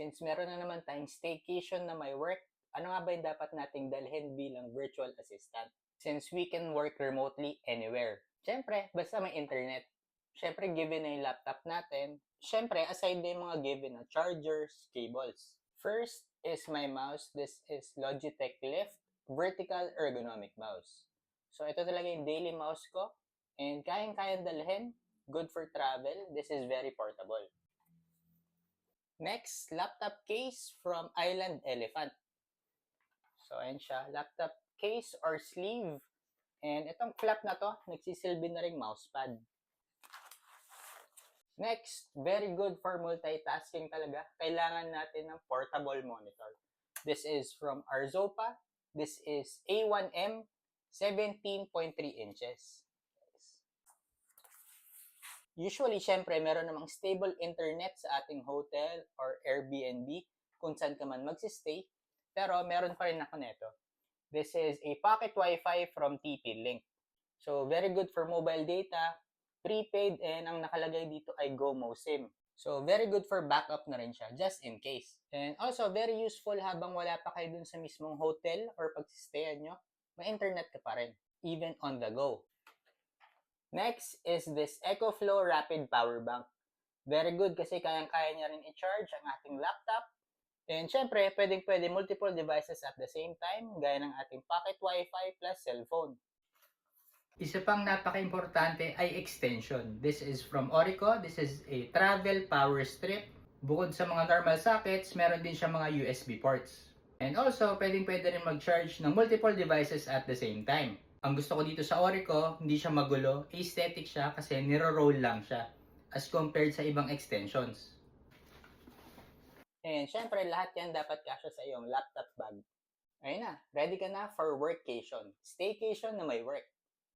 Since meron na naman tayong staycation na may work, ano nga ba yung dapat nating dalhin bilang virtual assistant? Since we can work remotely anywhere. Siyempre, basta may internet. Siyempre, given na yung laptop natin. Siyempre, aside na yung mga given na chargers, cables. First is my mouse. This is Logitech Lift Vertical Ergonomic Mouse. So, ito talaga yung daily mouse ko. And kayang-kayang dalhin. Good for travel. This is very portable. Next, laptop case from Island Elephant. So, ayan siya. Laptop case or sleeve. And itong flap na to, nagsisilbi na ring mousepad. Next, very good for multitasking talaga. Kailangan natin ng portable monitor. This is from Arzopa. This is A1M 17.3 inches. Usually, syempre, meron namang stable internet sa ating hotel or Airbnb kung saan ka man magsistay. Pero meron pa rin ako neto. This is a pocket Wi-Fi from TP-Link. So, very good for mobile data, prepaid, and ang nakalagay dito ay GoMo SIM. So, very good for backup na rin siya, just in case. And also, very useful habang wala pa kayo dun sa mismong hotel or pagsistayan nyo, may internet ka pa rin, even on the go. Next is this EcoFlow Rapid Power Bank. Very good kasi kayang-kaya niya rin i-charge ang ating laptop. And syempre, pwedeng-pwede multiple devices at the same time, gaya ng ating pocket Wi-Fi plus cellphone. Isa pang napaka-importante ay extension. This is from Orico. This is a travel power strip. Bukod sa mga normal sockets, meron din siya mga USB ports. And also, pwedeng-pwede rin mag-charge ng multiple devices at the same time. Ang gusto ko dito sa Orico, hindi siya magulo, aesthetic siya kasi niro-roll lang siya as compared sa ibang extensions. And syempre, lahat yan dapat kasya sa iyong laptop bag. Ayun na, ready ka na for workcation. Staycation na may work.